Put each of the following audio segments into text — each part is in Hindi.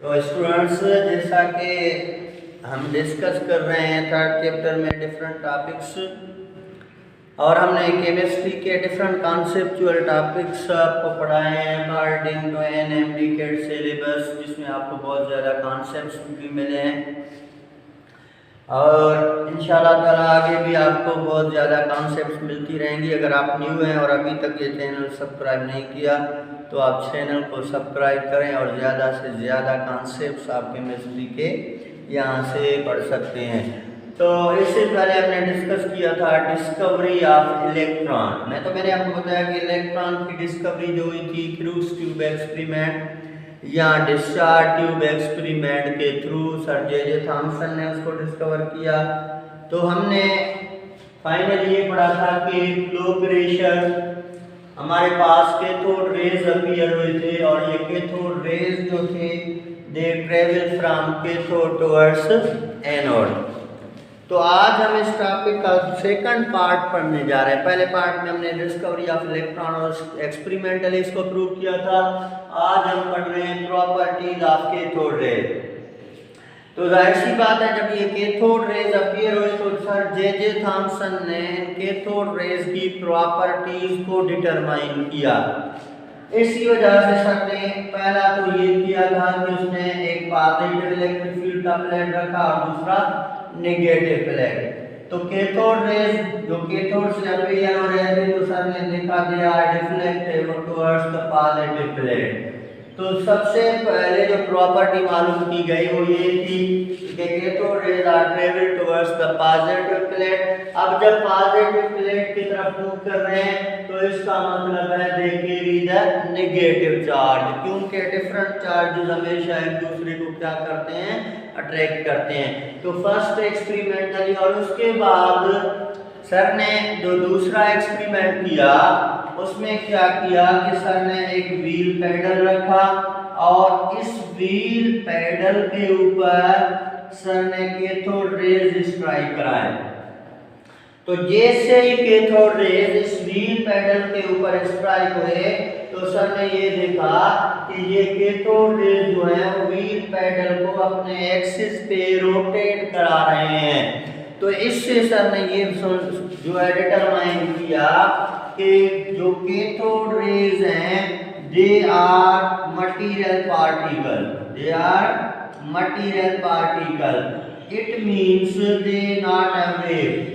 तो स्टूडेंट्स, जैसा कि हम डिस्कस कर रहे हैं थर्ड चैप्टर में डिफरेंट टॉपिक्स, और हमने केमिस्ट्री के डिफरेंट कॉन्सेप्चुअल टॉपिक्स आपको पढ़ाए हैं अकॉर्डिंग टू एनएमडीके सिलेबस, जिसमें आपको बहुत ज़्यादा कॉन्सेप्ट्स भी मिले हैं। और इंशाल्लाह ताला आगे भी आपको बहुत ज़्यादा कॉन्सेप्ट्स मिलती रहेंगी। अगर आप न्यू हैं और अभी तक ये चैनल सब्सक्राइब नहीं किया तो आप चैनल को सब्सक्राइब करें और ज़्यादा से ज़्यादा कॉन्सेप्ट्स आप केमिस्ट्री के यहाँ से पढ़ सकते हैं। तो इससे पहले हमने डिस्कस किया था डिस्कवरी ऑफ इलेक्ट्रॉन में। तो मैंने आपको बताया कि इलेक्ट्रॉन की डिस्कवरी जो हुई थी क्रूज ट्यूब एक्सपेरिमेंट या डिस्चार्ज ट्यूब एक्सपेरिमेंट के थ्रू सर जे थॉमसन ने उसको डिस्कवर किया। तो हमने फाइनली ये पढ़ा था कि लो प्रेशर हमारे पास कैथोड रेज अपीयर हुए थे, और ये कैथोड रेज जो थे they travel from cathode towards anode. तो आज हम इस टॉपिक का सेकंड पार्ट पढ़ने जा रहे हैं। पहले पार्ट में हमने डिस्कवरी ऑफ इलेक्ट्रॉन और एक्सपेरिमेंटली इसको प्रूव किया था। आज हम पढ़ रहे हैं प्रॉपर्टीज ऑफ कैथोड रेज। तो जाहिर सी बात है, जब ये कैथोड रेज अपीयर हुए तो सर जे थॉमसन ने कैथोड रेज की प्रॉपर्टीज को डिटरमाइन किया। इसी वजह से सर ने पहला तो ये किया था कि उसने एक पॉजिटिव इलेक्ट्रिक फील्ड का प्लेट रखा और दूसरा नेगेटिव प्लेट। तो कैथोड रेज जो कैथोड से अपीयर हो रहे थे तो सर ने देखा they are deflected towards the positive plate. तो सबसे पहले जो प्रॉपर्टी मालूम की गई वो ये थी कि cathode rays are travel towards the positive plate. अब जब पॉजिटिव प्लेट की तरफ मूव कर रहे हैं तो इसका मतलब है दे कैरी द नेगेटिव चार्ज, क्योंकि डिफरेंट चार्जेस हमेशा एक दूसरे को क्या करते हैं, अट्रैक्ट करते हैं। तो फर्स्ट एक्सपेरिमेंटली, और उसके बाद सर ने जो दूसरा एक्सपेरिमेंट किया उसमें क्या किया कि सर ने एक व्हील पैडल रखा और इस व्हील पैडल के ऊपर सर ने कैथोड रेज स्ट्राइक कराए। तो जैसे ही कैथोड रेज इस व्हील पैडल के ऊपर स्ट्राइक हुए तो सर ने ये देखा कि ये कैथोड रेज जो है व्हील पैडल को अपने एक्सिस पे रोटेट करा रहे हैं। तो इससे सर ने ये जो है डिटरमाइन किया कि जो कैथोड रेज हैं they are material particle, they are material particle, it means they not a wave.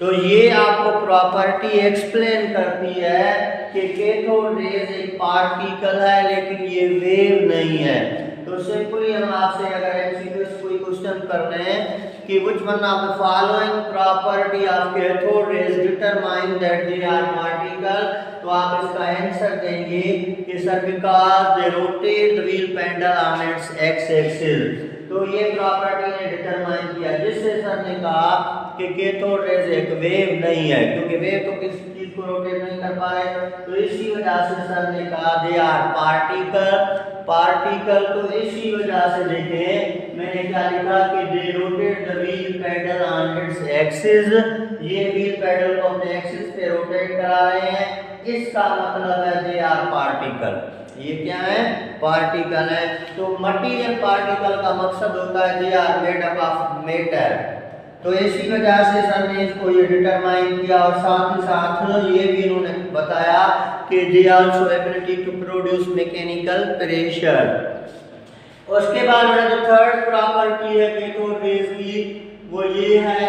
तो ये आपको प्रॉपर्टी एक्सप्लेन करती है कि कैथोड रेज एक पार्टिकल है लेकिन ये वेव नहीं है। तो सिंपली हम आपसे अगर एमसीक्यू कोई क्वेश्चन कर रहे हैं कि which one of the following property of cathode rays determine that they are particle, तो आप इसका आंसर देंगे कि sir because they rotate the wheel paddle on its X axis. तो ये प्रॉपर्टी ने डिटरमाइन किया, जिससे सर ने कहा कि कैथोड रेज एक वेव नहीं है, क्योंकि वेव तो किसी चीज को रोटेट नहीं कर पा रहे। तो इसी वजह से सर ने कहा दे आर पार्टिकल। तो इसी वजह से देखें मैंने क्या लिखा कि they rotate the wheel pedal on its axis, ये व्हील पेडल को अपने एक्सिस पे रोटेट करा रहे हैं, इसका मतलब है दे आर पार्टिकल। ये क्या है, पार्टिकल है। तो मटेरियल पार्टिकल का मकसद होता है they are made up of matter. तो इसी वजह से सर ने इसको ये डिटरमाइन किया, और साथ ही साथ ये भी इन्होंने बताया कि they also ability to produce mechanical pressure. उसके बाद में जो थर्ड प्रॉपर्टी है कैथोड रेज की वो ये है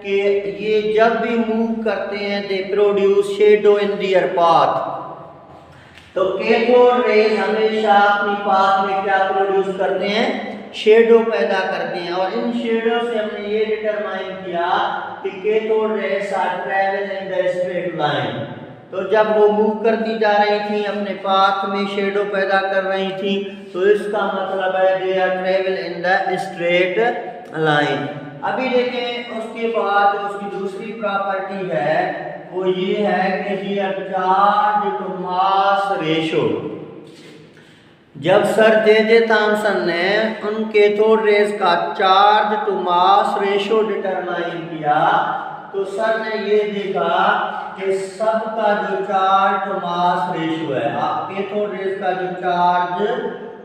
कि ये जब भी मूव करते हैं they produce shadow in their path. तो कैथोड रेज हमेशा अपनी पाथ में क्या प्रोड्यूस करते हैं, शेडो पैदा करते हैं। और इन शेडो से हमने ये डिटरमाइन किया कि cathode rays are travel in the straight line. तो जब वो मूव करती जा रही थी अपने पाथ में शेडो पैदा कर रही थी, तो इसका मतलब है they are travel in the straight line. अभी देखें उसके बाद उसकी दूसरी प्रॉपर्टी है वो ये है कि they are charge to mass ratio. जब सर जे थॉमसन ने उन कैथोड रेज का charge to mass ratio determine किया तो सर ने ये देखा कि सबका जो चार्ज टू मास रेशो है, आप कैथोड रेज का जो चार्ज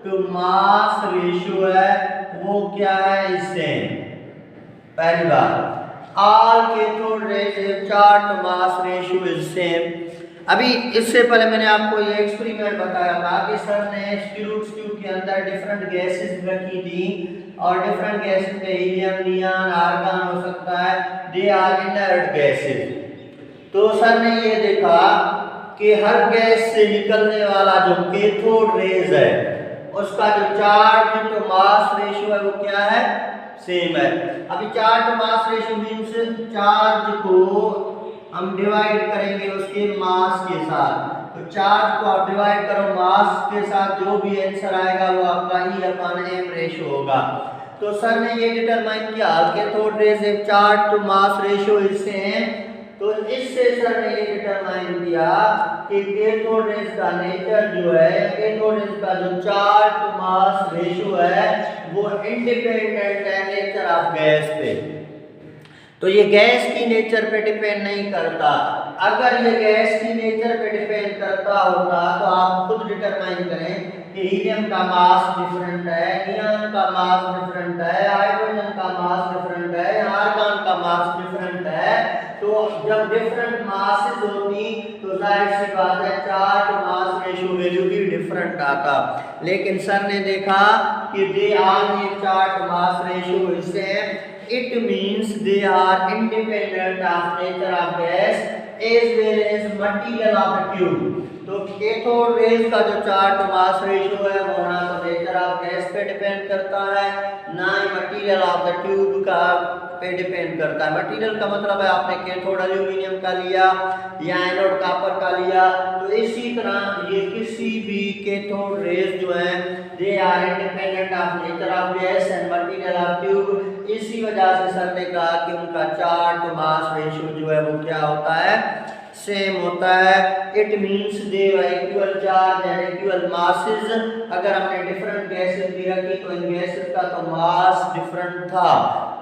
टू मास रेशियो है वो क्या है, सेम। पहली बात, all cathode rays have charged mass ratio is same। अभी इससे पहले मैंने आपको ये एक्सपेरिमेंट बताया था कि सर ने रूबिक्स क्यूब के अंदर डिफरेंट गैसेस रखी थी और डिफरेंट गैसेस में हीलियम, नियॉन, आर्गन हो सकता है, दे आर इनर्ट गैसेस। तो सर ने ये देखा कि हर गैस से निकलने वाला जो कैथोड रेज है उसका जो चार्ज टू मास रेशियो है वो क्या है, सेम है। अभी charge to mass ratio means charge को हम डिवाइड करेंगे उसके मास के साथ। तो चार्ज को आप डिवाइड करो मास के साथ, जो भी आंसर आएगा वो आपका E/m रेशियो होगा। तो सर ने ये डिटरमाइन किया कैथोड रेज एक charge to mass ratio is same. तो इससे सर ने ये डिटरमाइन किया कि कैथोड रेज का नेचर जो है, कैथोड रेज का जो चार्ज टू मास रेशियो है वो इंडिपेंडेंट है नेचर ऑफ गैस पे। तो ये गैस की नेचर पे डिपेंड नहीं करता। अगर ये गैस की नेचर पे डिपेंड करता होता तो आप खुद डिटरमाइन करें कि हीलियम का मास डिफरेंट है, नियॉन का मास डिफरेंट है, हाइड्रोजन का मास डिफरेंट है, आर्गन का मास डिफरेंट है। तो जब डिफरेंट मासेस होती तो जाहिर सी बात है चार्ज मास रेशियो वैल्यू भी डिफरेंट आता। लेकिन सर ने देखा कि they are a charge mass ratio is same, it means they are independent of nature of gas as well as material of the tube। तो कैथोड रेज का जो चार्ज मास रेशियो है वो ना तो नेचर ऑफ गैस पे डिपेंड करता है ना ही मटेरियल ऑफ द ट्यूब का पे डिपेंड करता है। मटेरियल का मतलब है आपने कैथोड एल्यूमिनियम का लिया या एनोड कॉपर का लिया। तो इसी तरह ये किसी भी कैथोड रेज जो है they are independent of nature of gas and material of tube. इसी वजह से सर ने कहा कि उनका चार्ज मास रेशियो जो है वो क्या होता है, सेम होता है। It means they equal charge and equal masses. अगर हमने डिफरेंट गैसेस भी रखी तो इन गैसेस का तो मास डिफरेंट था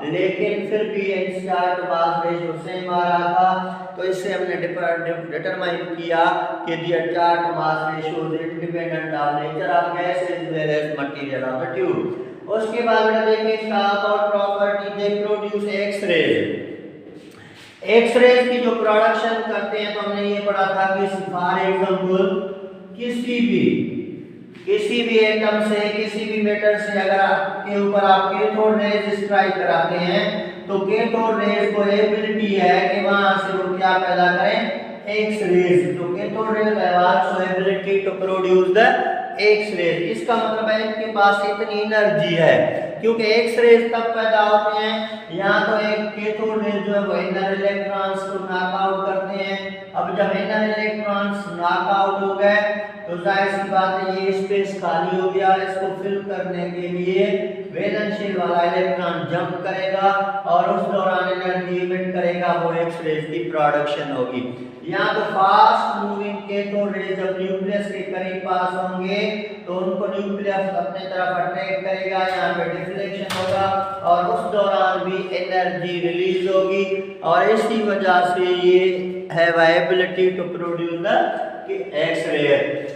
लेकिन फिर भी इन चार्ज मास रेशियो सेम आ रहा था। तो इससे हमने डिटरमाइन किया कि their charge mass ratio is independent of nature of gas as well as material of the tube. उसके बाद में देखें इसका about property, they produce x-rays. X-rays की जो प्रोडक्शन करते हैं तो हमने ये पढ़ा था कि फॉर एग्जांपल किसी भी एटम से, किसी भी मेटल से अगर आपके ऊपर आप कैथोड रेज स्ट्राइक कराते हैं तो कैथोड रेज को एबिलिटी है कि वहां से वो क्या पैदा करें, एक्स-रेज। तो cathode rays have also ability to produce the X rays. इसका मतलब है इनके पास इतनी एनर्जी है क्योंकि एक्स-रेज तब पैदा होते हैं यहाँ तो एक कैथोड रेज जो है वो इनर इलेक्ट्रॉन्स को नॉकआउट करते हैं। अब जब इनर इलेक्ट्रॉन्स नॉकआउट हो गए तो जाहिर सी बात है ये स्पेस खाली हो गया। इसको फिल करने के लिए वैलेंशियल वाला इलेक्ट्रॉन जंप करेगा और उस दौरान एनर्जी इमिट करेगा, वो एक्स-रेज की प्रोडक्शन होगी। यहाँ तो फास्ट मूविंग कैथोड रेज जब न्यूक्लियस के करीब पास होंगे तो उनको न्यूक्लियस अपने तरफ अट्रैक्ट करेगा, यहाँ पे डिफ्लेक्शन होगा और उस दौरान भी एनर्जी रिलीज होगी और इसी वजह से ये have ability to produce the X ray.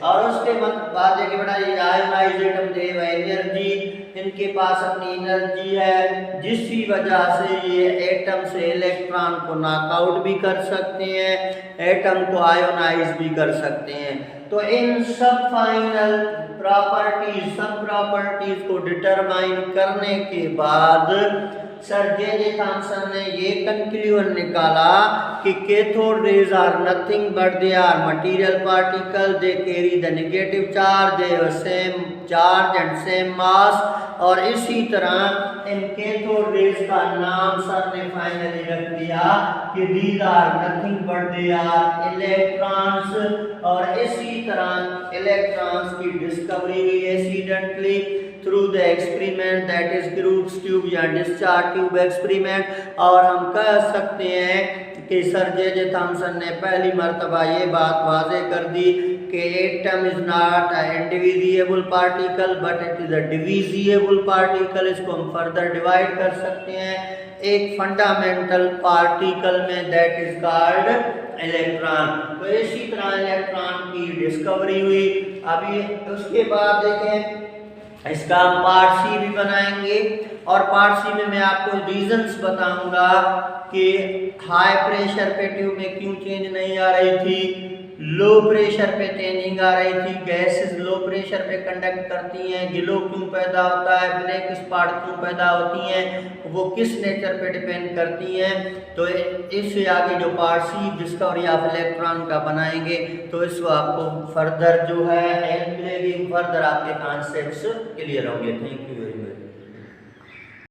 और उसके बाद देखिए बेटा ये आयोनाइज्ड एटम देव एनर्जी, इनके पास अपनी एनर्जी है जिसकी वजह से ये एटम से इलेक्ट्रॉन को नॉकआउट भी कर सकते हैं, एटम को आयोनाइज भी कर सकते हैं। तो इन सब फाइनल सब प्रॉपर्टीज को डिटरमाइन करने के बाद सर जे थॉमसन ने ये कंक्लूजन निकाला कि cathode rays are nothing but they are material particle, they carry the negative charge, they have same charge and same mass. और इसी तरह इन कैथोड रेज का नाम सर ने फाइनली रख दिया कि these are nothing but they are electrons. और इसी तरह इलेक्ट्रॉन्स की डिस्कवरी हुई accidentally through the experiment that is Crookes tube या डिस्चार्ज ट्यूब एक्सपेरिमेंट। और हम कह सकते हैं कि सर जे थॉमसन ने पहली मर्तबा ये बात वाज़ेह कर दी कि atom is not a indivisible particle but it is a divisible particle. इसको हम फर्दर डिवाइड कर सकते हैं एक फंडामेंटल पार्टिकल में दैट इज कॉल्ड इलेक्ट्रॉन। तो इसी तरह इलेक्ट्रॉन की डिस्कवरी हुई। अभी उसके बाद देखें इसका हम पार्ट सी भी बनाएंगे और पार्ट सी में मैं आपको रीजंस बताऊंगा कि हाई प्रेशर पे ट्यूब में क्यों चेंज नहीं आ रही थी, लो प्रेशर पे चेंजिंग आ रही थी, गैसेस लो प्रेशर पे कंडक्ट करती हैं, गिलो क्यों पैदा होता है, ब्लैक स्पॉट क्यों पैदा होती हैं, वो किस नेचर पे डिपेंड करती हैं। तो इससे आगे जो part C discovery of electron का बनाएंगे तो इसको आपको फर्दर जो है हेल्प मिलेगी, फर्दर आपके कॉन्सेप्ट्स क्लियर होंगे। Thank you.